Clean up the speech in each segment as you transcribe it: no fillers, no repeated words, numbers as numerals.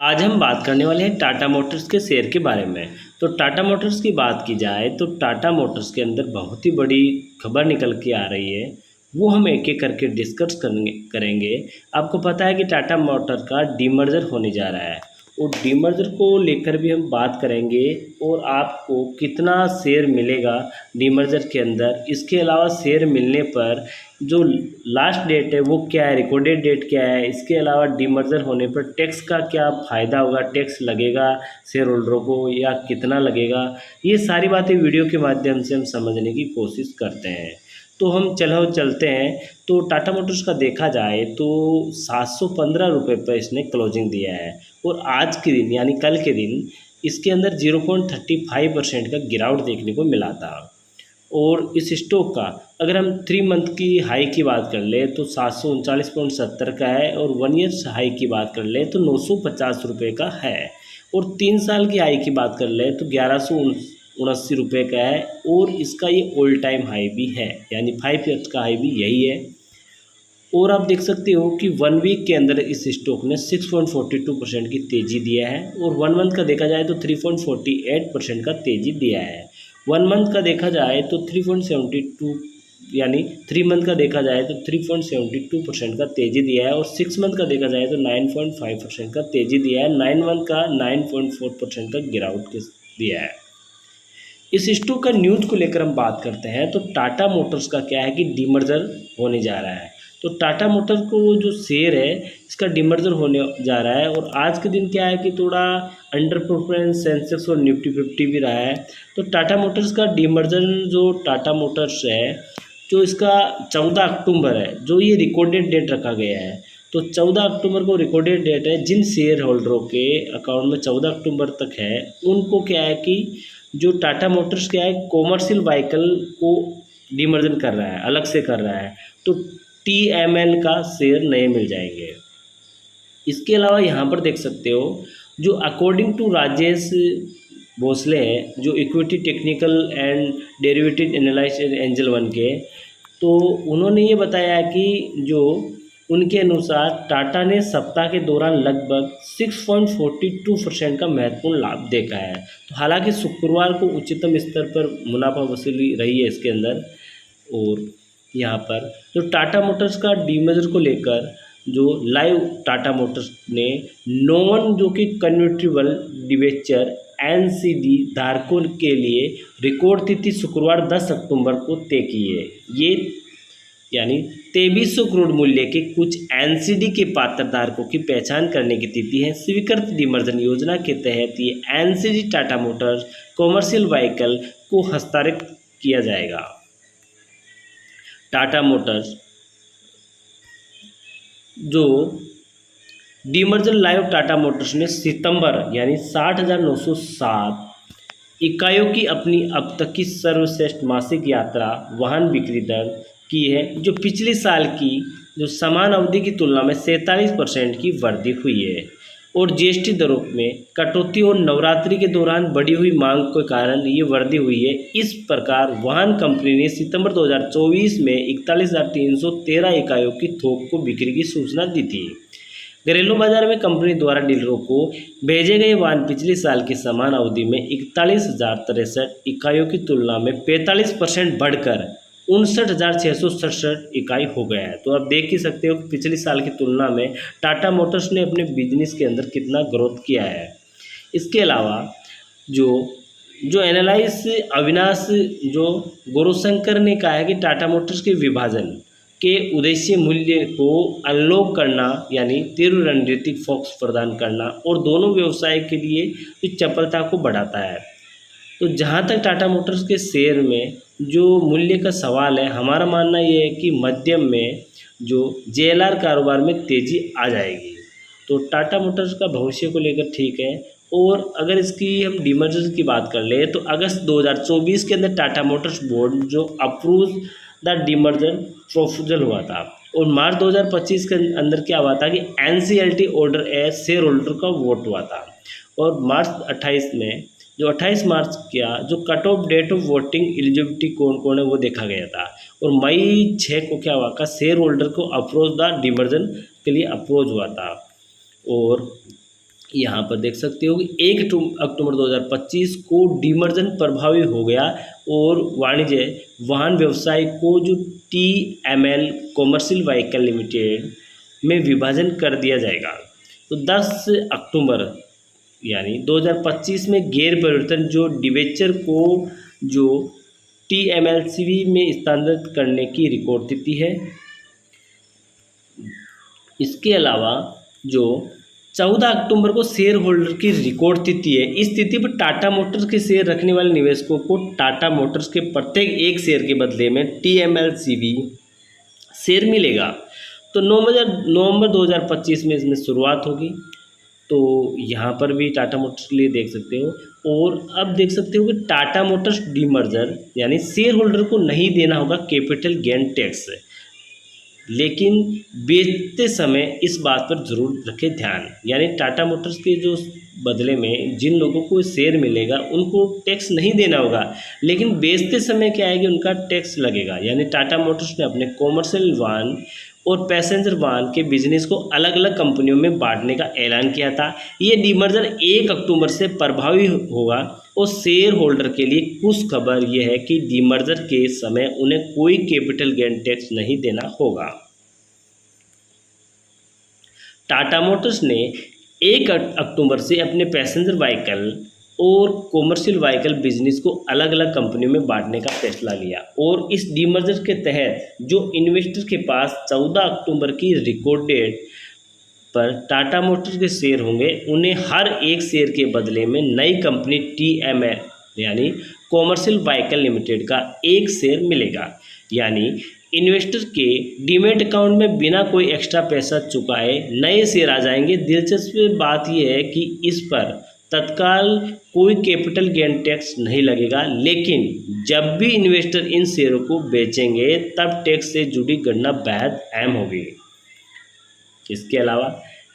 आज हम बात करने वाले हैं टाटा मोटर्स के शेयर के बारे में। तो टाटा मोटर्स की बात की जाए तो टाटा मोटर्स के अंदर बहुत ही बड़ी खबर निकल के आ रही है। वो हम एक एक करके डिस्कस करेंगे। आपको पता है कि टाटा मोटर का डीमर्जर होने जा रहा है और डीमर्जर को लेकर भी हम बात करेंगे और आपको कितना शेयर मिलेगा डीमर्जर के अंदर। इसके अलावा शेयर मिलने पर जो लास्ट डेट है वो क्या है, रिकॉर्डेड डेट क्या है, इसके अलावा डीमर्जर होने पर टैक्स का क्या फ़ायदा होगा, टैक्स लगेगा शेयर होल्डरों को या कितना लगेगा, ये सारी बातें वीडियो के माध्यम से हम समझने की कोशिश करते हैं। तो हम चलते हैं। तो टाटा मोटर्स का देखा जाए तो 715 रुपये पर इसने क्लोजिंग दिया है और आज के दिन यानी कल के दिन इसके अंदर 0.35% का गिरावट देखने को मिला था। और इस स्टॉक का अगर हम 3 मंथ की हाई की बात कर ले तो 739.70 का है और 1 ईयर हाई की बात कर ले तो 950 रुपये का है और 3 साल की हाई की बात कर ले तो 1179 रुपये का है और इसका ये ऑल टाइम हाई भी है, यानी 5 ईयर्स का हाई भी यही है। और आप देख सकते हो कि 1 वीक के अंदर इस स्टॉक ने 6.42% की तेज़ी दिया है और 1 मंथ का देखा जाए तो 3.48% का तेज़ी दिया है। 1 मंथ का देखा जाए तो 3.72 यानी 3 मंथ का देखा जाए तो 3.72% का तेज़ी दिया है और 6 मंथ का देखा जाए तो 9.5% का तेज़ी दिया है। 9 मंथ का 9.4% का गिरावट दिया है। इस स्टॉक का न्यूज़ को लेकर हम बात करते हैं तो टाटा मोटर्स का क्या है कि डीमर्जर होने जा रहा है। तो टाटा मोटर्स को जो शेयर है इसका डीमर्जर होने जा रहा है और आज के दिन क्या है कि थोड़ा अंडर परफॉर्मेंस सेंसेक्स और निफ्टी 50 भी रहा है। तो टाटा मोटर्स का डीमर्जर जो टाटा मोटर्स है जो इसका 14 अक्टूबर है जो ये रिकॉर्डेड डेट रखा गया है। तो 14 अक्टूबर को रिकॉर्डेड डेट है। जिन शेयर होल्डरों के अकाउंट में 14 अक्टूबर तक है उनको क्या है कि जो टाटा मोटर्स क्या है कॉमर्शियल व्हीकल को डीमर्जन कर रहा है, अलग से कर रहा है, तो TML का शेयर नए मिल जाएंगे। इसके अलावा यहाँ पर देख सकते हो जो अकॉर्डिंग टू राजेश भोसले हैं जो equity technical and derivative analyst angel one के, तो उन्होंने ये बताया कि जो उनके अनुसार टाटा ने सप्ताह के दौरान लगभग 6.42% का महत्वपूर्ण लाभ देखा है। तो हालांकि शुक्रवार को उच्चतम स्तर पर मुनाफा वसूली रही है इसके अंदर। और यहाँ पर जो टाटा मोटर्स का डीमर्जर को लेकर जो लाइव टाटा मोटर्स ने नॉन जो कि कन्वर्टिबल डिबेंचर NCD धारकों के लिए रिकॉर्ड तिथि शुक्रवार 10 अक्टूबर को तय की है। ये यानी 2300 करोड़ मूल्य के कुछ NCD के पात्र धारकों की पहचान करने की तिथि है। स्वीकृत डीमर्जन योजना के तहत ये NCD Tata Motors commercial vehicle को हस्तांतरित किया जाएगा। टाटा मोटर्स जो डीमर्जर लाइव टाटा मोटर्स ने सितंबर यानी 60,907 इकाइयों की अपनी अब तक की सर्वश्रेष्ठ मासिक यात्रा वाहन बिक्री दर की है जो पिछले साल की जो समान अवधि की तुलना में 47% की वृद्धि हुई है और GST दरों में कटौती और नवरात्रि के दौरान बढ़ी हुई मांग के कारण ये वृद्धि हुई है। इस प्रकार वाहन कंपनी ने सितंबर 2024 में 41,313 इकाइयों की थोक को बिक्री की सूचना दी थी। घरेलू बाजार में कंपनी द्वारा डीलरों को भेजे गए वाहन पिछले साल की समान अवधि में 41,063 इकाइयों की तुलना में 45% बढ़कर 59,667 इकाई हो गया है। तो आप देख ही सकते हो कि पिछले साल की तुलना में टाटा मोटर्स ने अपने बिजनेस के अंदर कितना ग्रोथ किया है। इसके अलावा जो एनालिस्ट अविनाश जो गौरवशंकर ने कहा है कि टाटा मोटर्स के विभाजन के उद्देश्य मूल्य को अनलॉक करना यानी तीव्र रणनीतिक फोकस प्रदान करना और दोनों व्यवसाय के लिए चपलता को बढ़ाता है। तो जहाँ तक टाटा मोटर्स के शेयर में जो मूल्य का सवाल है, हमारा मानना ये है कि मध्यम में जो JLR कारोबार में तेज़ी आ जाएगी। तो टाटा मोटर्स का भविष्य को लेकर ठीक है। और अगर इसकी हम डीमर्जर की बात कर ले तो अगस्त 2024 के अंदर टाटा मोटर्स बोर्ड जो अप्रूव द डीमर्जर प्रोपोजल हुआ था और मार्च 2025 के अंदर क्या हुआ था कि NCLT order as share holder का वोट हुआ था और मार्च 28 में जो 28 मार्च क्या जो cut off date of voting eligibility कौन कौन है वो देखा गया था और मई 6 को क्या हुआ का शेयर होल्डर को अप्रोच द डीमर्जन के लिए अप्रोच हुआ था। और यहाँ पर देख सकते हो कि 1 अक्टूबर 2025 को डीमर्जन प्रभावी हो गया और वाणिज्य वाहन व्यवसाय को जो TML कॉमर्शियल व्हीकल लिमिटेड में विभाजन कर दिया जाएगा। तो 10 अक्टूबर यानी 2025 में गैर परिवर्तन जो डिबेंचर को जो TMLCV में स्थानांतरित करने की रिकॉर्ड तिथि है। इसके अलावा जो 14 अक्टूबर को शेयर होल्डर की रिकॉर्ड तिथि है। इस तिथि पर टाटा मोटर्स के शेयर रखने वाले निवेशकों को टाटा मोटर्स के प्रत्येक एक शेयर के बदले में TMLCV शेयर मिलेगा। तो नवंबर 2025 में इसमें शुरुआत होगी। तो यहाँ पर भी टाटा मोटर्स के लिए देख सकते हो। और अब देख सकते हो कि टाटा मोटर्स डीमर्जर यानी शेयर होल्डर को नहीं देना होगा कैपिटल गेन टैक्स, लेकिन बेचते समय इस बात पर ज़रूर रखें ध्यान। यानी टाटा मोटर्स के जो बदले में जिन लोगों को शेयर मिलेगा उनको टैक्स नहीं देना होगा, लेकिन बेचते समय क्या है कि उनका टैक्स लगेगा। यानी टाटा मोटर्स ने अपने कॉमर्शियल वाहन और पैसेंजर वाहन के बिजनेस को अलग अलग कंपनियों में बांटने का ऐलान किया था। ये डीमर्जर 1 अक्टूबर से प्रभावी होगा और शेयर होल्डर के लिए खुश खबर यह है कि डीमर्जर के समय उन्हें कोई कैपिटल गेन टैक्स नहीं देना होगा। टाटा मोटर्स ने 1 अक्टूबर से अपने पैसेंजर व्हीकल और कॉमर्शियल व्हीकल बिजनेस को अलग अलग कंपनियों में बांटने का फैसला लिया और इस डीमर्जर के तहत जो इन्वेस्टर के पास 14 अक्टूबर की रिकॉर्ड डेट पर टाटा मोटर्स के शेयर होंगे, उन्हें हर एक शेयर के बदले में नई कंपनी TML यानी कॉमर्शियल व्हीकल लिमिटेड का एक शेयर मिलेगा। यानी इन्वेस्टर के डीमेट अकाउंट में बिना कोई एक्स्ट्रा पैसा चुकाए नए शेयर आ जाएंगे। दिलचस्प बात यह है कि इस पर तत्काल कोई कैपिटल गेन टैक्स नहीं लगेगा, लेकिन जब भी इन्वेस्टर इन शेयरों को बेचेंगे तब टैक्स से जुड़ी गणना बेहद अहम होगी। इसके अलावा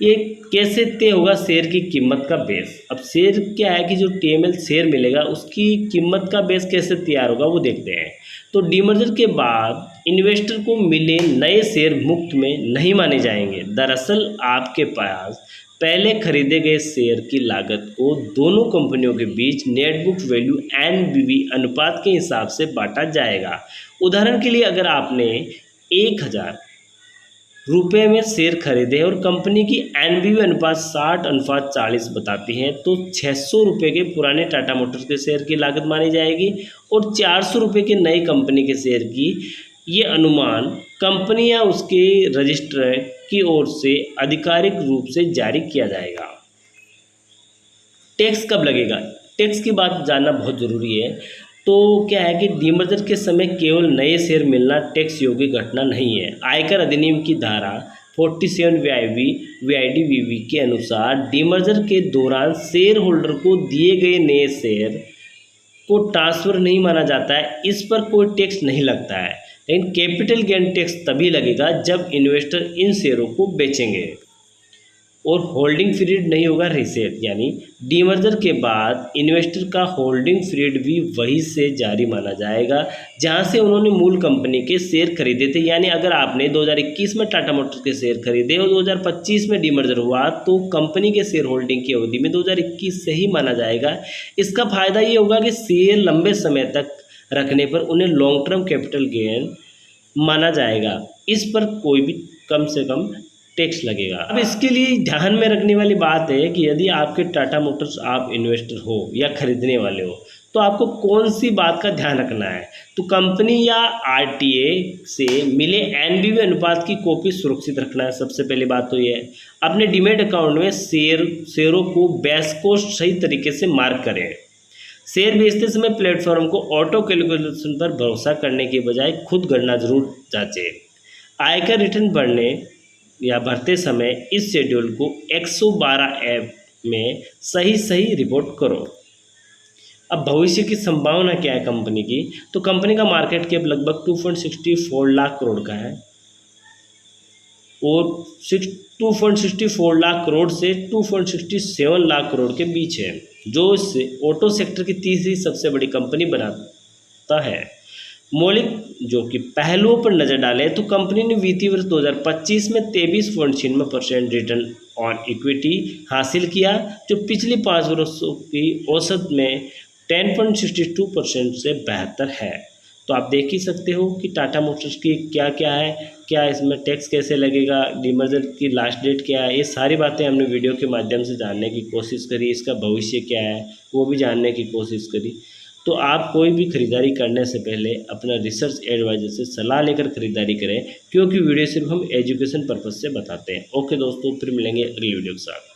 ये कैसे तय होगा शेयर की कीमत का बेस। अब शेयर क्या है कि जो TML शेयर मिलेगा उसकी कीमत का बेस कैसे तैयार होगा वो देखते हैं। तो डीमर्जर के बाद इन्वेस्टर को मिले नए शेयर मुफ्त में नहीं माने जाएंगे। दरअसल आपके पास पहले खरीदे गए शेयर की लागत को दोनों कंपनियों के बीच नेट बुक वैल्यू NBV अनुपात के हिसाब से बांटा जाएगा। उदाहरण के लिए अगर आपने 1000 रुपये में शेयर खरीदे और कंपनी की NBV अनुपात 60:40 बताती है, तो 600 रुपये के पुराने टाटा मोटर्स के शेयर की लागत मानी जाएगी और 400 रुपये के नई कंपनी के शेयर की ये अनुमान कंपनी या उसके रजिस्ट्रार की ओर से आधिकारिक रूप से जारी किया जाएगा। टैक्स कब लगेगा, टैक्स की बात जानना बहुत ज़रूरी है। तो क्या है कि डीमर्जर के समय केवल नए शेयर मिलना टैक्स योग्य घटना नहीं है। आयकर अधिनियम की धारा 47 VID के अनुसार डीमर्जर के दौरान शेयर होल्डर को दिए गए नए शेयर को ट्रांसफ़र नहीं माना जाता है, इस पर कोई टैक्स नहीं लगता है। लेकिन कैपिटल गेन टैक्स तभी लगेगा जब इन्वेस्टर इन शेयरों को बेचेंगे और होल्डिंग पीरियड नहीं होगा रीसेट। यानी डीमर्जर के बाद इन्वेस्टर का होल्डिंग पीरियड भी वही से जारी माना जाएगा जहां से उन्होंने मूल कंपनी के शेयर खरीदे थे। यानी अगर आपने 2021 में टाटा मोटर्स के शेयर खरीदे और 2025 में डीमर्जर हुआ तो कंपनी के शेयर होल्डिंग की अवधि में 2021 से ही माना जाएगा। इसका फायदा ये होगा कि शेयर लंबे समय तक रखने पर उन्हें लॉन्ग टर्म कैपिटल गेन माना जाएगा। इस पर कोई भी कम से कम टैक्स लगेगा। अब इसके लिए ध्यान में रखने वाली बात है कि यदि आपके टाटा मोटर्स आप इन्वेस्टर हो या खरीदने वाले हो तो आपको कौन सी बात का ध्यान रखना है। तो कंपनी या RTA से मिले NBV अनुपात की कॉपी सुरक्षित रखना है। सबसे पहली बात तो ये है अपने डीमेट अकाउंट में शेयरों को बेस कोस्ट सही तरीके से मार्क करें। शेयर बेचते समय प्लेटफॉर्म को ऑटो कैलकुलेशन पर भरोसा करने के बजाय खुद गणना जरूर जांचें। आयकर रिटर्न भरते समय इस शेड्यूल को 112 ऐप में सही रिपोर्ट करो। अब भविष्य की संभावना क्या है कंपनी की, तो कंपनी का मार्केट कैप लगभग 2.64 लाख करोड़ का है और 2.64 लाख करोड़ से 2.67 लाख करोड़ के बीच है, जो इससे ऑटो सेक्टर की तीसरी सबसे बड़ी कंपनी बनाता है। मौलिक जो कि पहलुओं पर नज़र डालें तो कंपनी ने वित्तीय वर्ष 2025 में 23.96% रिटर्न ऑन इक्विटी हासिल किया, जो पिछले 5 वर्षों की औसत में 10.62% से बेहतर है। तो आप देख ही सकते हो कि टाटा मोटर्स की क्या क्या है, क्या इसमें टैक्स कैसे लगेगा, डीमर्जर की लास्ट डेट क्या है, ये सारी बातें हमने वीडियो के माध्यम से जानने की कोशिश करी। इसका भविष्य क्या है वो भी जानने की कोशिश करी। तो आप कोई भी खरीदारी करने से पहले अपना रिसर्च एडवाइजर से सलाह लेकर खरीदारी करें, क्योंकि वीडियो सिर्फ हम एजुकेशन पर्पज़ से बताते हैं। ओके दोस्तों, फिर मिलेंगे अगली वीडियो के साथ।